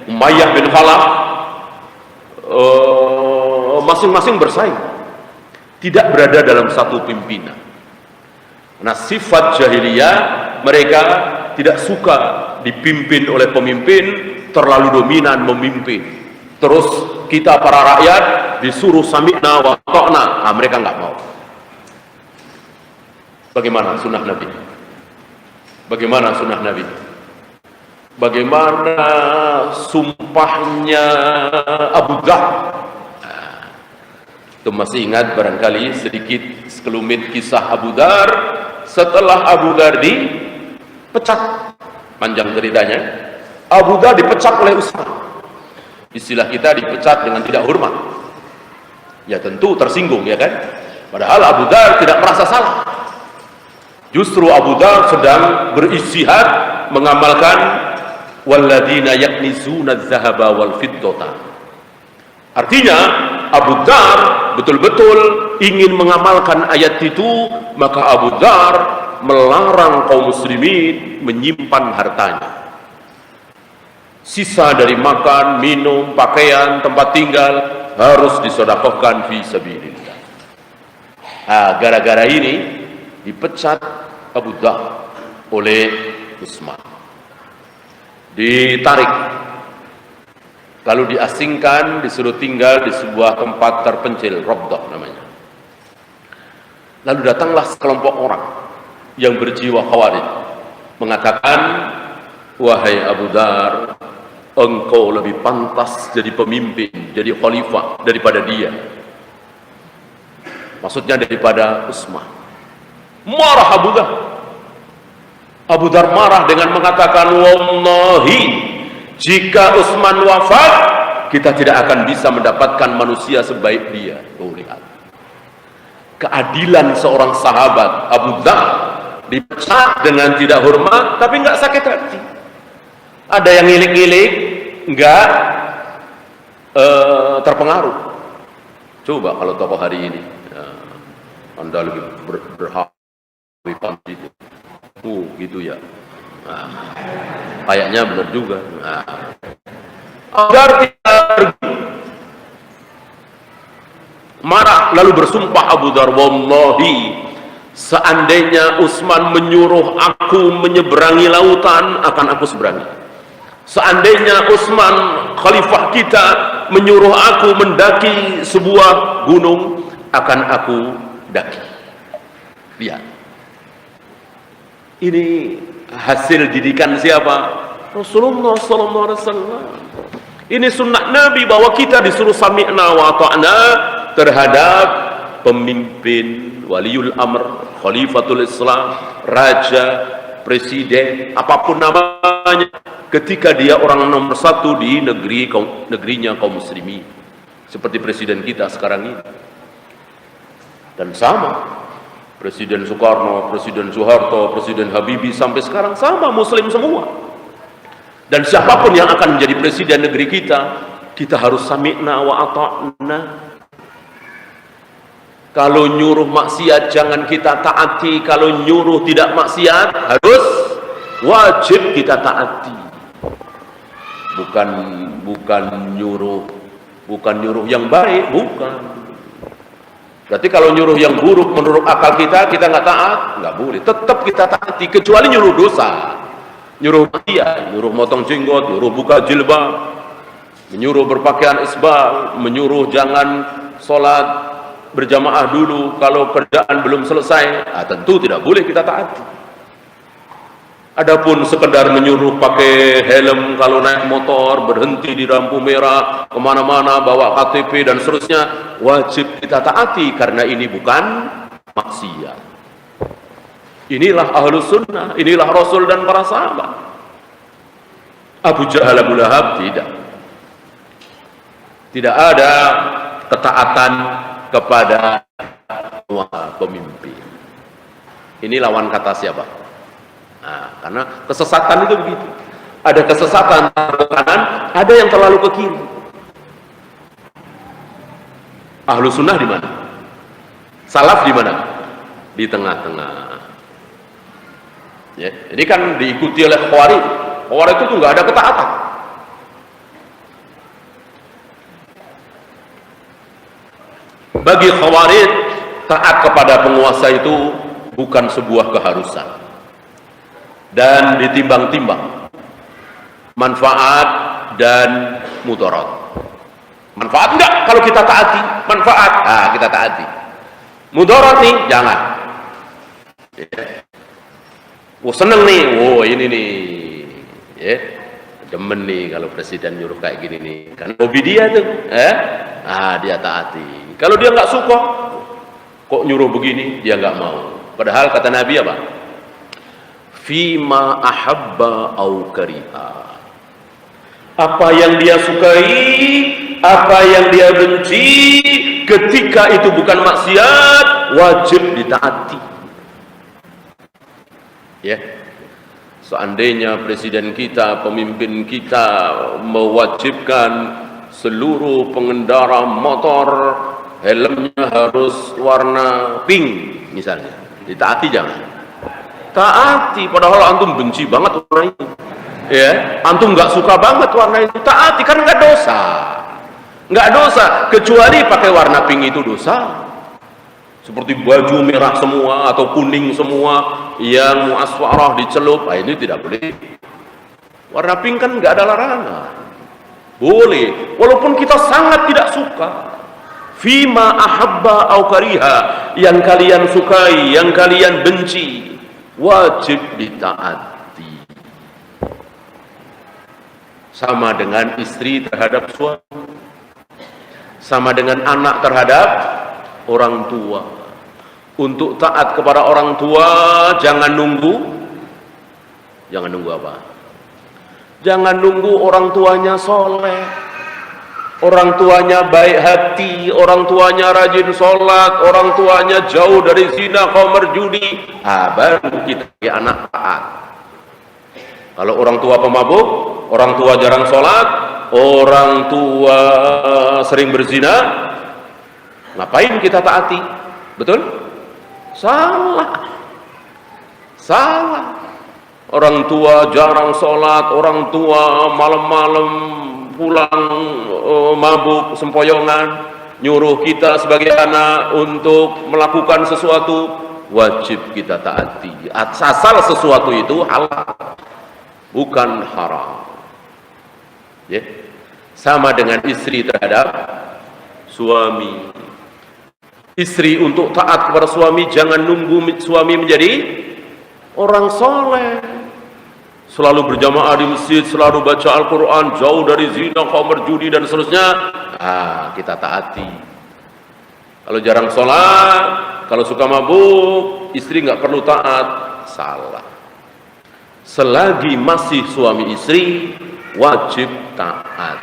Umayyah bin Khalaf, masing-masing bersaing. Tidak berada dalam satu pimpinan. Nah, sifat jahiliyah, mereka tidak suka dipimpin oleh pemimpin terlalu dominan memimpin. Terus kita para rakyat disuruh sami'na wa ta'na. Mereka nggak mau. Bagaimana sunnah Nabi? Bagaimana sunnah Nabi? Bagaimana sumpahnya Abu Dhar? Itu masih ingat barangkali sedikit sekelumit kisah Abu Dhar setelah Abu Dhar dipecat. Panjang ceritanya. Abu Dhar dipecat oleh Utsman. Istilah kita dipecat dengan tidak hormat. Ya tentu tersinggung ya kan? Padahal Abu Dhar tidak merasa salah. Justru Abu Dhar sedang beristihad mengamalkan walladzina yaknizuna adz-dzahaba wal fiddata. Artinya Abu Dhar betul-betul ingin mengamalkan ayat itu, maka Abu Dhar melarang kaum muslimin menyimpan hartanya. Sisa dari makan, minum, pakaian, tempat tinggal harus disedekahkan fi sabilillah. Gara-gara ini dipecat Abu Dhar oleh Utsman, ditarik, lalu diasingkan, disuruh tinggal di sebuah tempat terpencil, Rabdah namanya. Lalu datanglah sekelompok orang yang berjiwa Khawarij mengatakan, wahai Abu Dhar, engkau lebih pantas jadi pemimpin, jadi khalifah daripada dia. Maksudnya daripada Utsman. Marah Abu Dhar. Abu Dhar marah dengan mengatakan, wallahi, jika Utsman wafat, kita tidak akan bisa mendapatkan manusia sebaik dia. Tuh, lihat keadilan seorang sahabat Abu Dzar, dipecat dengan tidak hormat tapi nggak sakit hati. Ada yang ngilik-ngilik nggak terpengaruh. Coba kalau tokoh hari ini, Anda lebih berhak itu, gitu ya. Kayaknya benar juga. Agar tidak pergi, marah lalu bersumpah Abu Dzar, wallahi seandainya Utsman menyuruh aku menyeberangi lautan, akan aku seberangi. Seandainya Utsman khalifah kita menyuruh aku mendaki sebuah gunung, akan aku daki. Lihat, ini hasil didikan siapa? Rasulullah SAW. Ini sunnah Nabi bahwa kita disuruh sami'na wa ta'na terhadap pemimpin, waliul amr, khalifatul Islam, raja, presiden, apapun namanya, ketika dia orang nomor satu di negerinya kaum muslimin, seperti presiden kita sekarang ini. Dan sama Presiden Soekarno, Presiden Soeharto, Presiden Habibie sampai sekarang sama, muslim semua. Dan siapapun yang akan menjadi presiden negeri kita, kita harus sami'na wa ata'na. Kalau nyuruh maksiat jangan kita taati, kalau nyuruh tidak maksiat harus wajib kita taati. Bukan nyuruh yang baik, bukan. Berarti kalau nyuruh yang buruk menurut akal kita nggak taat, nggak boleh. Tetap kita taati, kecuali nyuruh dosa. Nyuruh maksiat, nyuruh motong jenggot, nyuruh buka jilbab, menyuruh berpakaian isbal, menyuruh jangan sholat berjamaah dulu kalau kerjaan belum selesai, tentu tidak boleh kita taati. Adapun sekedar menyuruh pakai helm kalau naik motor, berhenti di lampu merah, kemana-mana bawa KTP dan seterusnya, wajib kita taati karena ini bukan maksiat. Inilah ahlus sunnah, inilah Rasul dan para sahabat. Abu Jahal, Abu Lahab tidak ada ketaatan kepada pemimpin. Ini lawan kata siapa? Nah, karena kesesatan itu begitu. Ada kesesatan ke kanan, ada yang terlalu ke kiri. Ahlus sunnah di mana? Salaf di mana? Di tengah-tengah. Ya, ini kan diikuti oleh Khawarij. Khawarij itu nggak ada ketaatan. Bagi Khawarij, taat kepada penguasa itu bukan sebuah keharusan dan ditimbang-timbang manfaat dan mudarat. Manfaat enggak kalau kita taati, manfaat kita taati. Mudarat nih jangan. Seneng nih, ini nih, ya, demen nih kalau presiden nyuruh kayak gini nih, kan hobi dia tuh, dia taati. Kalau dia nggak suka, kok nyuruh begini, dia nggak mau. Padahal kata Nabi apa? Fima ahabba au kariha. Apa yang dia sukai, apa yang dia benci, ketika itu bukan maksiat, wajib ditaati. Ya, seandainya presiden kita, pemimpin kita mewajibkan seluruh pengendara motor helmnya harus warna pink misalnya, ditaati jangan? Taati, padahal antum benci banget warna itu, ya, antum nggak suka banget warna itu, taati, kan nggak dosa, kecuali pakai warna pink itu dosa. Seperti baju merah semua atau kuning semua yang muaswarah dicelup, ini tidak boleh. Warna pink kan nggak ada larangan, boleh, walaupun kita sangat tidak suka. Fima ahabba au kariha, yang kalian sukai, yang kalian benci, wajib ditaati. Sama dengan istri terhadap suami, sama dengan anak terhadap orang tua. Untuk taat kepada orang tua jangan nunggu apa? Jangan nunggu orang tuanya soleh. orang tuanya baik hati, orang tuanya rajin sholat, orang tuanya jauh dari zina, khamr, judi, baru kita anak taat. Kalau orang tua pemabuk, orang tua jarang sholat, orang tua sering berzina, ngapain kita taati? Betul? Salah. Orang tua jarang sholat, orang tua malam-malam pulang mabuk, sempoyongan, nyuruh kita sebagai anak untuk melakukan sesuatu, wajib kita taati. Asal sesuatu itu halal, bukan haram. Ya. Sama dengan istri terhadap suami. Istri untuk taat kepada suami, jangan nunggu suami menjadi orang soleh, selalu berjamaah di masjid, selalu baca Al-Quran, jauh dari zina, khamr, judi dan seterusnya, kita taati. Kalau jarang sholat, kalau suka mabuk, istri nggak perlu taat, salah. Selagi masih suami istri, wajib taat.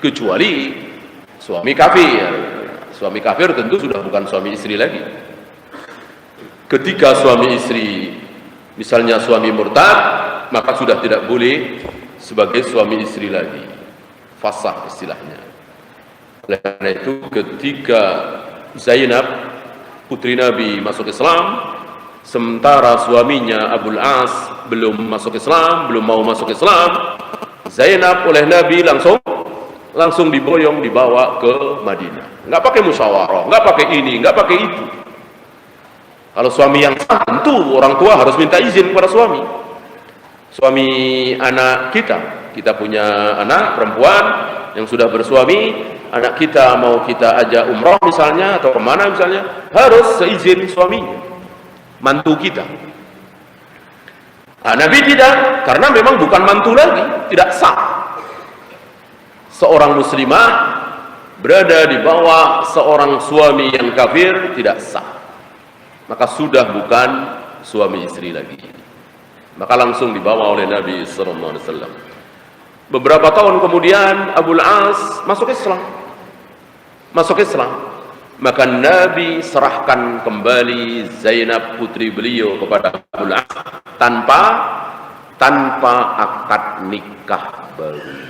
Kecuali suami kafir. Suami kafir tentu sudah bukan suami istri lagi. Ketika suami istri, misalnya suami murtad, maka sudah tidak boleh sebagai suami istri lagi. Fasah istilahnya. Oleh karena itu ketika Zainab putri Nabi masuk Islam, sementara suaminya Abul As belum masuk Islam, belum mau masuk Islam, Zainab oleh Nabi langsung diboyong, dibawa ke Madinah. Nggak pakai musyawarah, nggak pakai ini, nggak pakai itu. Kalau suami yang sah, tentu orang tua harus minta izin kepada suami. Suami anak kita punya anak perempuan yang sudah bersuami, anak kita mau kita ajak umroh misalnya, atau kemana misalnya, harus seizin suaminya, mantu kita. Nabi tidak, karena memang bukan mantu lagi, tidak sah. Seorang muslimah berada di bawah seorang suami yang kafir tidak sah, maka sudah bukan suami istri lagi, maka langsung dibawa oleh Nabi SAW. Beberapa tahun kemudian Abul As masuk Islam, maka Nabi serahkan kembali Zainab putri beliau kepada Abul As tanpa akad nikah baru.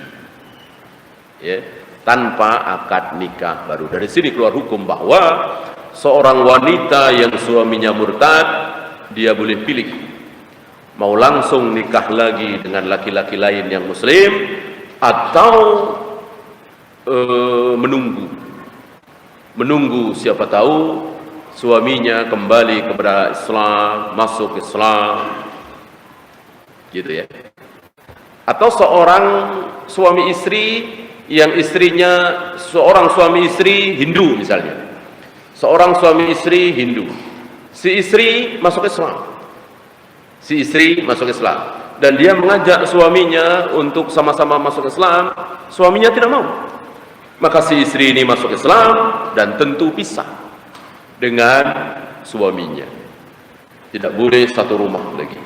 Ya, tanpa akad nikah baru. Dari sini keluar hukum bahwa seorang wanita yang suaminya murtad, dia boleh pilih mau langsung nikah lagi dengan laki-laki lain yang muslim, atau menunggu siapa tahu suaminya kembali kepada Islam, masuk Islam, gitu ya. Atau seorang suami istri yang istrinya, seorang suami istri Hindu misalnya, seorang suami istri Hindu, si istri masuk Islam, dan dia mengajak suaminya untuk sama-sama masuk Islam, suaminya tidak mau, maka si istri ini masuk Islam dan tentu pisah dengan suaminya, tidak boleh satu rumah lagi.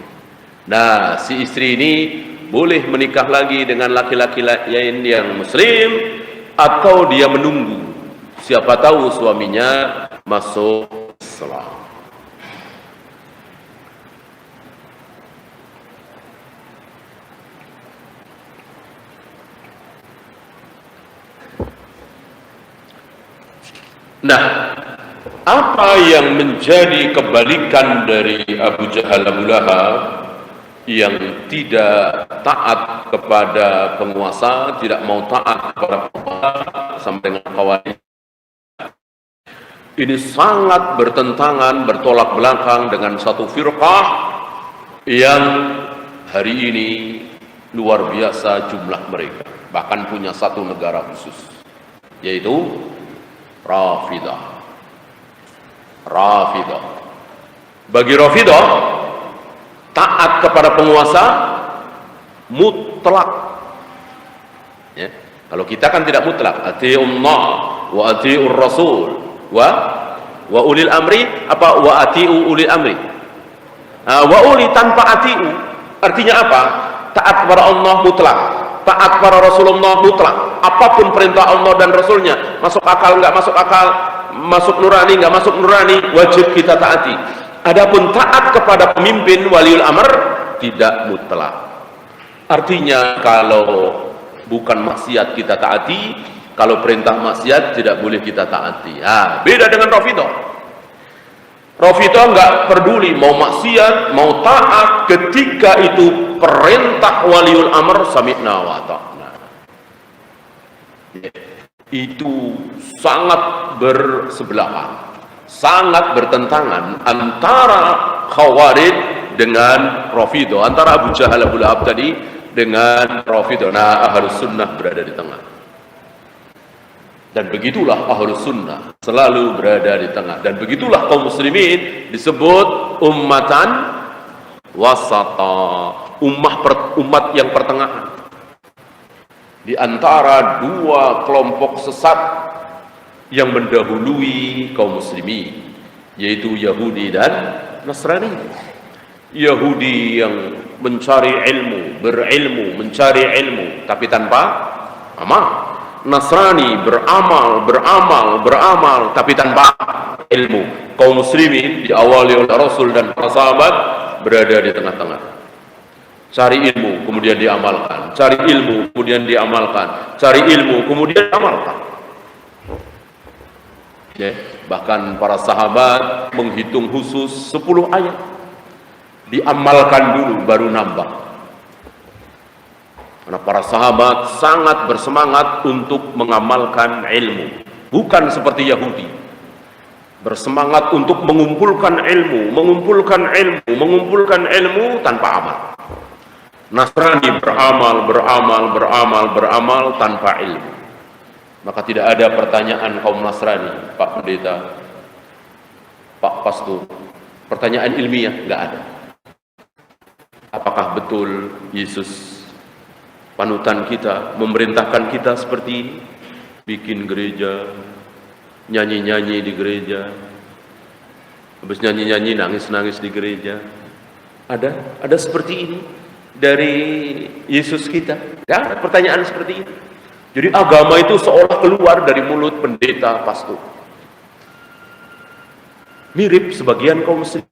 Nah, si istri ini boleh menikah lagi dengan laki-laki lain yang muslim, atau dia menunggu siapa tahu suaminya masuk Islam. Nah, apa yang menjadi kebalikan dari Abu Jahal, Abu Lahab, yang tidak taat kepada penguasa, tidak mau taat kepada penguasa sampai dengan Khawarij, ini sangat bertentangan, bertolak belakang dengan satu firqah yang hari ini luar biasa jumlah mereka, bahkan punya satu negara khusus, yaitu Rafidah. Bagi Rafidah, taat kepada penguasa mutlak. Ya. Kalau kita kan tidak mutlak. Ati'ullah wa ati'ur rasul wa ulil amri, apa wa ati'u ulil amri. Wa uli tanpa ati'u artinya apa? Taat kepada Allah mutlak, taat para Rasulullah mutlak. Apapun perintah Allah dan Rasulnya, masuk akal nggak masuk akal, masuk nurani nggak masuk nurani, wajib kita taati. Adapun taat kepada pemimpin waliul amr tidak mutlak. Artinya kalau bukan maksiat kita taati, kalau perintah maksiat tidak boleh kita taati. Beda dengan Rafidhah. Rafidhah nggak peduli mau maksiat, mau taat, ketika itu perintah waliul amr sami'na wa ta'na. Itu sangat bersebelahan, sangat bertentangan antara Khawarij dengan Rafidhah, antara Abu Jahal Abu Lahab tadi dengan Rafidhah. Nah, Ahlus Sunnah berada di tengah. Dan begitulah Ahlus Sunnah selalu berada di tengah. Dan begitulah kaum muslimin disebut ummatan wasata, umat yang pertengahan di antara dua kelompok sesat yang mendahului kaum muslimin, yaitu Yahudi dan Nasrani. Yahudi yang mencari ilmu, berilmu, mencari ilmu tapi tanpa amal. Nasrani beramal tapi tanpa ilmu. Kaum muslimin diawali oleh Rasul dan para sahabat berada di tengah-tengah. Cari ilmu kemudian diamalkan, cari ilmu kemudian diamalkan, cari ilmu kemudian diamalkan. Bahkan para sahabat menghitung khusus 10 ayat, diamalkan dulu baru nambah. Karena para sahabat sangat bersemangat untuk mengamalkan ilmu, bukan seperti Yahudi bersemangat untuk mengumpulkan ilmu tanpa amal. Nasrani beramal tanpa ilmu. Maka tidak ada pertanyaan kaum Nasrani, Pak Pendeta, Pak Pastor, pertanyaan ilmiah nggak ada. Apakah betul Yesus panutan kita memerintahkan kita seperti ini? Bikin gereja, nyanyi-nyanyi di gereja, habis nyanyi-nyanyi nangis-nangis di gereja. Ada seperti ini dari Yesus kita? Gak ada pertanyaan seperti ini. Jadi agama itu seolah keluar dari mulut pendeta pastor. Mirip sebagian kaum muslim.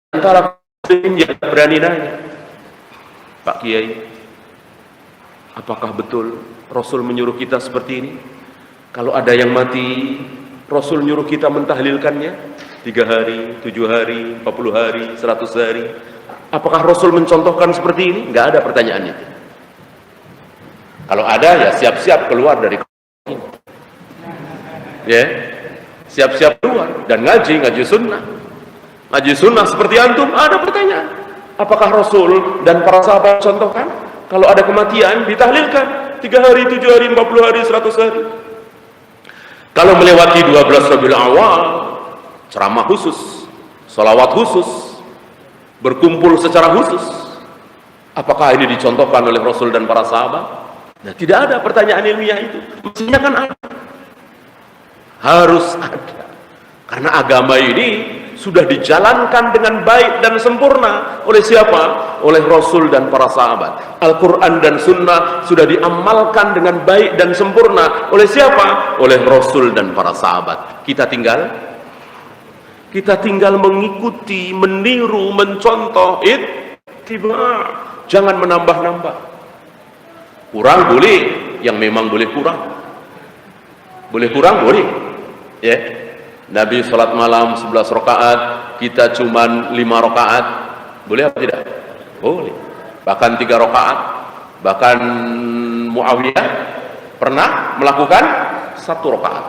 Antara muslim yang berani nanya, Pak Kiai, apakah betul Rasul menyuruh kita seperti ini? Kalau ada yang mati, Rasul nyuruh kita mentahlilkannya 3 hari, 7 hari, 40 hari, 100 hari. Apakah Rasul mencontohkan seperti ini? Nggak ada pertanyaan itu. Kalau ada, ya siap-siap keluar dari ini. Ya, siap-siap keluar dan ngaji sunnah. Ngaji sunnah seperti antum, ada pertanyaan. Apakah Rasul dan para sahabat contohkan? Kalau ada kematian, ditahlilkan 3 hari, 7 hari, 40 hari, 100 hari. Kalau melewati 12 Rabiul Awal, ceramah khusus, sholawat khusus, berkumpul secara khusus. Apakah ini dicontohkan oleh Rasul dan para sahabat? Nah, tidak ada pertanyaan ilmiah itu. Mestinya kan ada. Harus ada. Karena agama ini sudah dijalankan dengan baik dan sempurna oleh siapa? Oleh Rasul dan para sahabat. Al-Quran dan Sunnah sudah diamalkan dengan baik dan sempurna oleh siapa? Oleh Rasul dan para sahabat. Kita tinggal mengikuti, meniru, mencontoh. Ittiba'. Jangan menambah-nambah. Kurang boleh, yang memang boleh kurang. Boleh kurang, boleh. Ya. Nabi sholat malam 11 rakaat, kita cuman 5 rakaat. Boleh apa tidak? Boleh. Bahkan 3 rakaat. Bahkan Muawiyah pernah melakukan 1 rakaat.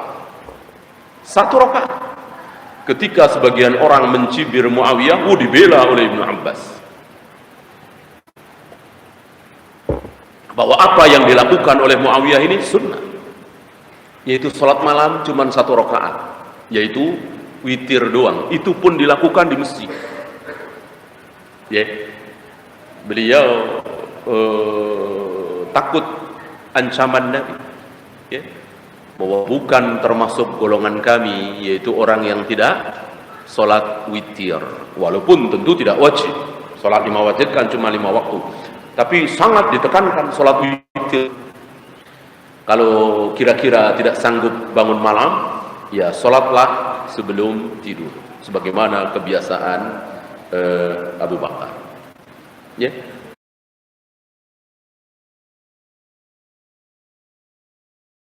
1 rakaat. Ketika sebagian orang mencibir Muawiyah, dibela oleh Ibnu Abbas. Bahwa apa yang dilakukan oleh Muawiyah ini sunnah. Yaitu sholat malam cuma 1 rakaat. Yaitu witir doang. Itu pun dilakukan di masjid. Beliau takut ancaman Nabi, bahwa bukan termasuk golongan kami, yaitu orang yang tidak sholat witir. Walaupun tentu tidak wajib. Sholat 5 wajib kan cuma 5 waktu. Tapi sangat ditekankan sholat witir. Kalau kira-kira tidak sanggup bangun malam, ya sholatlah sebelum tidur, sebagaimana kebiasaan Abu Bakar. Ya.